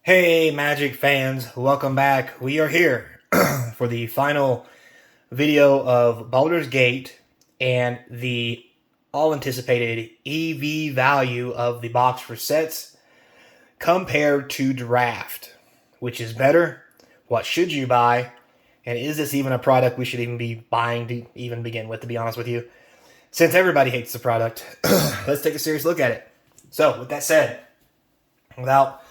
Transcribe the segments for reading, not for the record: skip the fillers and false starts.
Hey Magic fans, welcome back. We are here for the final video of Baldur's Gate and the all-anticipated EV value of the box for sets compared to draft. Which is better? What should you buy? And is this even a product we should even be buying to even begin with, to be honest with you? Since everybody hates the product, let's take a serious look at it. So, with that said, without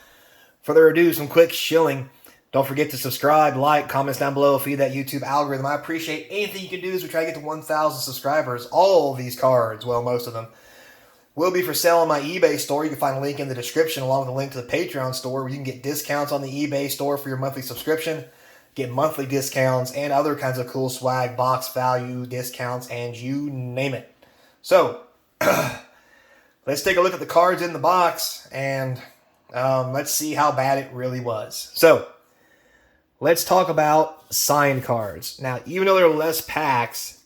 further ado, some quick shilling. Don't forget to subscribe, like, comments down below, feed that YouTube algorithm. I appreciate anything you can do as we try to get to 1,000 subscribers. All of these cards, well, most of them, will be for sale on my eBay store. You can find a link in the description along with a link to the Patreon store where you can get discounts on the eBay store for your monthly subscription, get monthly discounts, and other kinds of cool swag, box value, discounts, and you name it. So, let's take a look at the cards in the box and let's see how bad it really was. So, let's talk about signed cards. Now, even though there are less packs,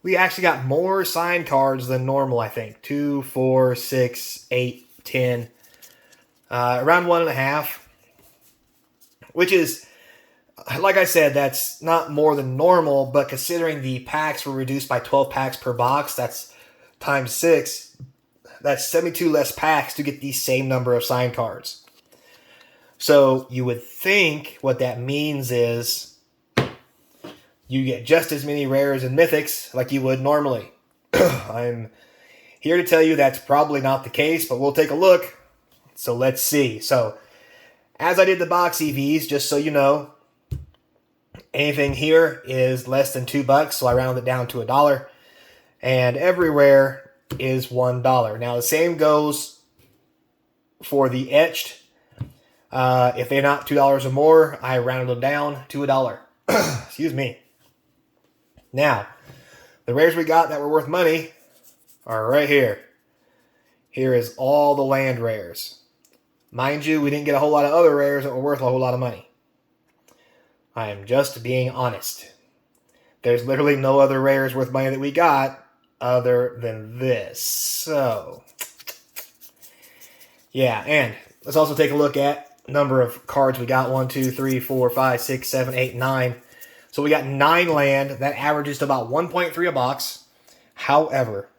we actually got more signed cards than normal, I think. 2, 4, 6, 8, 10. Around 1.5. Which is, like I said, that's not more than normal, but considering the packs were reduced by 12 packs per box, that's times 6. That's 72 less packs to get the same number of signed cards. So you would think what that means is you get just as many rares and mythics like you would normally. I'm here to tell you that's probably not the case, but we'll take a look. So let's see. So as I did the box EVs, just so you know, anything here is less than $2, so I rounded it down to $1. And every rare is $1. Now the same goes for the etched. If they're not $2 or more, I rounded them down to $1. Excuse me. Now, the rares we got that were worth money are right here. Here is all the land rares. Mind you, we didn't get a whole lot of other rares that were worth a whole lot of money. I am just being honest. There's literally no other rares worth money that we got other than this. So, yeah, and let's also take a look at number of cards we got. 1, 2, 3, 4, 5, 6, 7, 8, 9. So we got 9 land. That averages to about 1.3 a box. However,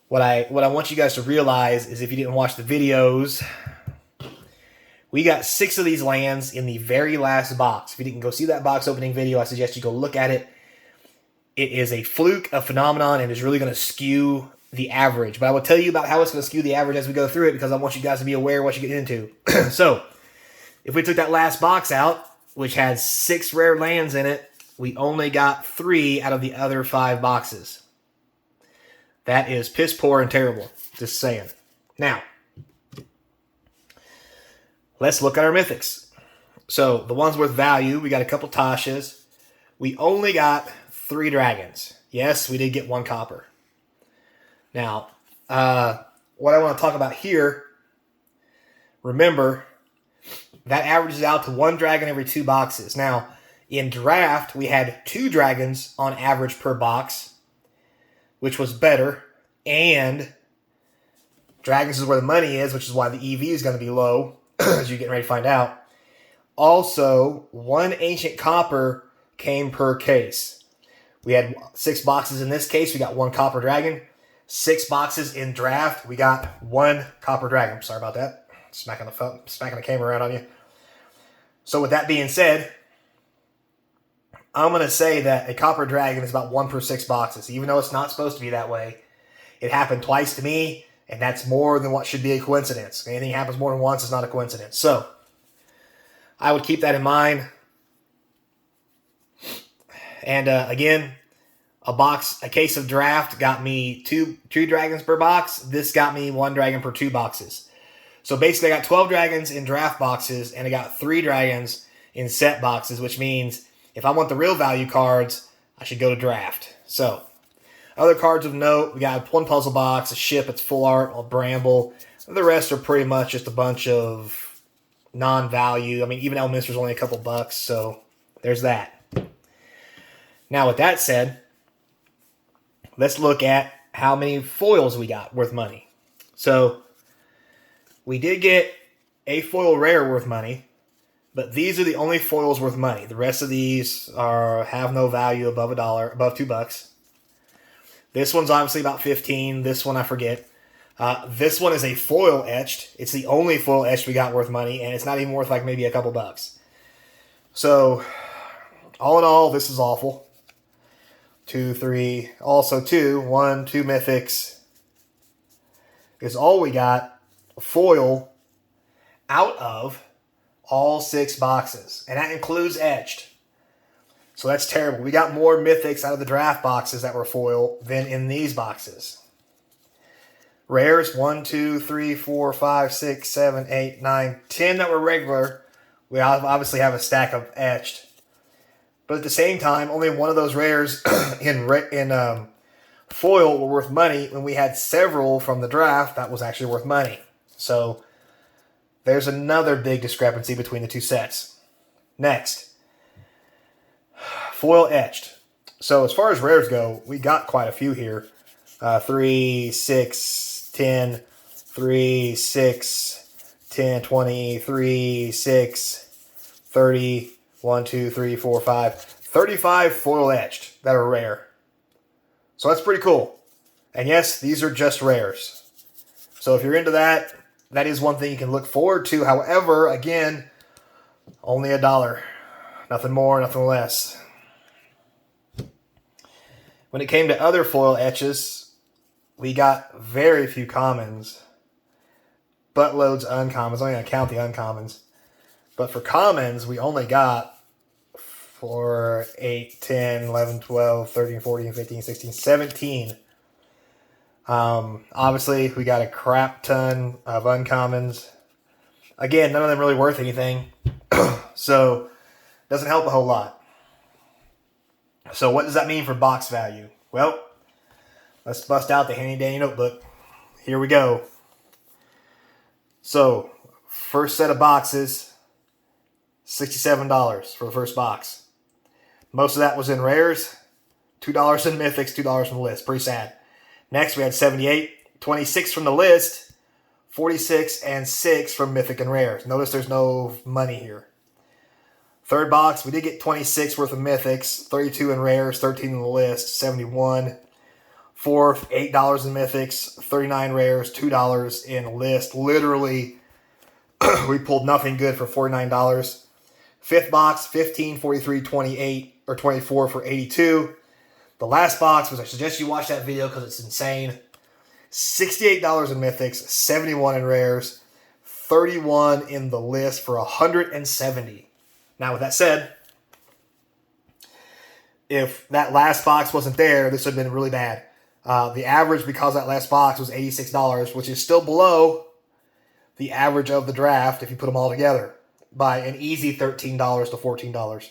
what I want you guys to realize is if you didn't watch the videos, we got 6 of these lands in the very last box. If you didn't go see that box opening video, I suggest you go look at it. It is a fluke, a phenomenon, and is really going to skew the average. But I will tell you about how it's going to skew the average as we go through it because I want you guys to be aware of what you get into. So, if we took that last box out, which had 6 rare lands in it, we only got 3 out of the other 5 boxes. That is piss poor and terrible. Just saying. Now, let's look at our mythics. So, the ones worth value, we got a couple Tashas. We only got 3 dragons. Yes, we did get 1 copper. Now, what I want to talk about here, remember, that averages out to 1 dragon every 2 boxes. Now, in draft, we had 2 dragons on average per box, which was better, and dragons is where the money is, which is why the EV is going to be low, as you're getting ready to find out. Also, 1 ancient copper came per case. We had 6 boxes in this case. We got 1 copper dragon. 6 boxes in draft. We got 1 copper dragon. Sorry about that. Smacking the camera around on you. So with that being said, I'm going to say that a copper dragon is about 1 per 6 boxes. Even though it's not supposed to be that way. It happened twice to me, and that's more than what should be a coincidence. Anything happens more than once is not a coincidence. So, I would keep that in mind. And again, a case of draft got me 2 dragons per box. This got me 1 dragon per 2 boxes. So basically I got 12 dragons in draft boxes and I got 3 dragons in set boxes, which means if I want the real value cards, I should go to draft. So other cards of note, we got 1 puzzle box, a ship, it's full art, a bramble. The rest are pretty much just a bunch of non-value. I mean, even Elminster's only a couple bucks, so there's that. Now, with that said, let's look at how many foils we got worth money. So, we did get a foil rare worth money, but these are the only foils worth money. The rest of these have no value above $1, above $2. This one's obviously about 15. This one I forget. This one is a foil etched. It's the only foil etched we got worth money, and it's not even worth like maybe a couple bucks. So, all in all, this is awful. 2, 3, also 2, 1, 2 mythics is all we got foil out of all 6 boxes, and that includes etched. So that's terrible. We got more mythics out of the draft boxes that were foil than in these boxes. Rares, 1, 2, 3, 4, 5, 6, 7, 8, 9, 10 that were regular. We obviously have a stack of etched. But at the same time, only one of those rares in foil were worth money when we had several from the draft that was actually worth money. So there's another big discrepancy between the two sets. Next, foil etched. So as far as rares go, we got quite a few here. 3, 6, 10, 3, 6, 10, 20, 3, 6, 30, 1, 2, 3, 4, 5. 35 foil etched that are rare. So that's pretty cool. And yes, these are just rares. So if you're into that, that is one thing you can look forward to. However, again, only $1. Nothing more, nothing less. When it came to other foil etches, we got very few commons. Buttloads of uncommons. I'm only going to count the uncommons. But for commons, we only got 4, 8, 10, 11, 12, 13, 14, 15, 16, 17. Obviously, we got a crap ton of uncommons. Again, none of them really worth anything. So, doesn't help a whole lot. So, what does that mean for box value? Well, let's bust out the handy dandy notebook. Here we go. So, first set of boxes, $67 for the first box. Most of that was in rares, $2 in mythics, $2 from the list. Pretty sad. Next, we had 78, 26 from the list, 46, and 6 from mythic and rares. Notice there's no money here. Third box, we did get 26 worth of mythics, 32 in rares, 13 in the list, 71. Fourth, $8 in mythics, 39 rares, $2 in list. Literally, we pulled nothing good for $49. Fifth box, 15, 43, 28, or 24 for 82. The last box, which I suggest you watch that video because it's insane. $68 in mythics, 71 in rares, 31 in the list for 170. Now, with that said, if that last box wasn't there, this would have been really bad. The average, because that last box was $86, which is still below the average of the draft if you put them all together by an easy $13 to $14.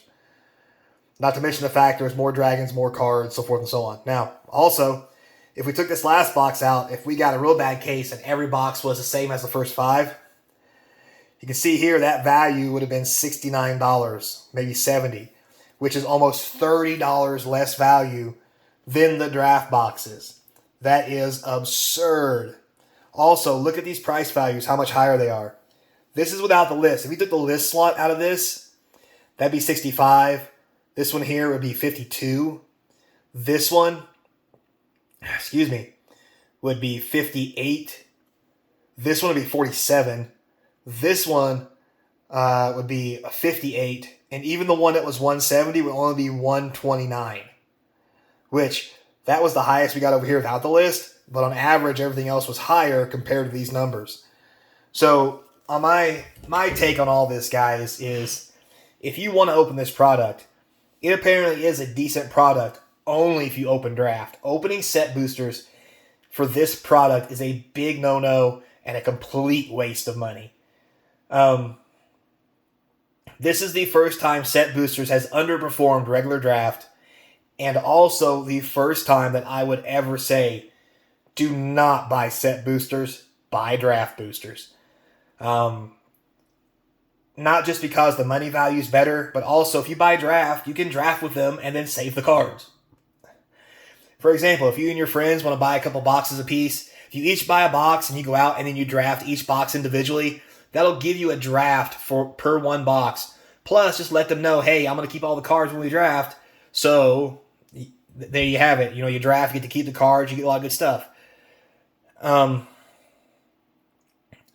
Not to mention the fact there's more dragons, more cards, so forth and so on. Now, also, if we took this last box out, if we got a real bad case and every box was the same as the first 5, you can see here that value would have been $69, maybe $70, which is almost $30 less value than the draft boxes. That is absurd. Also, look at these price values, how much higher they are. This is without the list. If you took the list slot out of this, that'd be 65. This one here would be 52. This one, would be 58. This one would be 47. This one would be 58. And even the one that was 170 would only be 129. Which, that was the highest we got over here without the list. But on average, everything else was higher compared to these numbers. So, on my take on all this, guys, is if you want to open this product, it apparently is a decent product only if you open draft. Opening set boosters for this product is a big no-no and a complete waste of money. This is the first time set boosters has underperformed regular draft, and also the first time that I would ever say, do not buy set boosters, buy draft boosters. Not just because the money value is better, but also if you buy draft, you can draft with them and then save the cards. For example, if you and your friends want to buy a couple boxes apiece, if you each buy a box and you go out and then you draft each box individually, That'll give you a draft per one box. Plus, just let them know, hey, I'm going to keep all the cards when we draft. So, there you have it. You draft, you get to keep the cards, you get a lot of good stuff.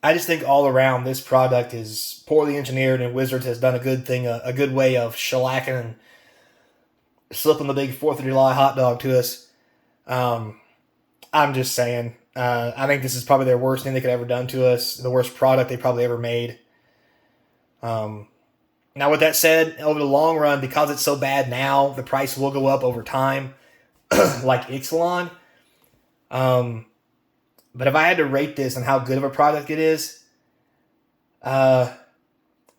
I just think all around this product is poorly engineered, and Wizards has done a good thing, a good way of shellacking and slipping the big 4th of July hot dog to us. I'm just saying. I think this is probably their worst thing they could ever done to us, the worst product they probably ever made. Now, with that said, over the long run, because it's so bad now, the price will go up over time, like Ixalan. But if I had to rate this on how good of a product it is, I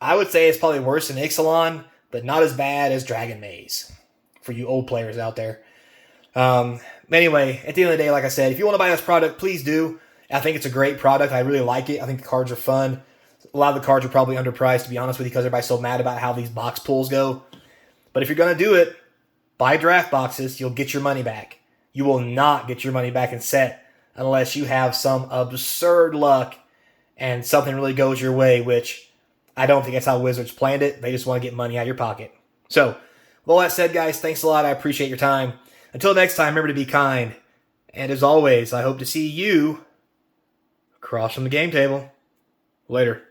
would say it's probably worse than Ixalan, but not as bad as Dragon Maze for you old players out there. Anyway, at the end of the day, like I said, if you want to buy this product, please do. I think it's a great product. I really like it. I think the cards are fun. A lot of the cards are probably underpriced, to be honest with you, because everybody's so mad about how these box pulls go. But if you're going to do it, buy draft boxes. You'll get your money back. You will not get your money back in set unless you have some absurd luck and something really goes your way, which I don't think that's how Wizards planned it. They just want to get money out of your pocket. So, with all that said, guys, thanks a lot. I appreciate your time. Until next time, remember to be kind. And as always, I hope to see you across from the game table. Later.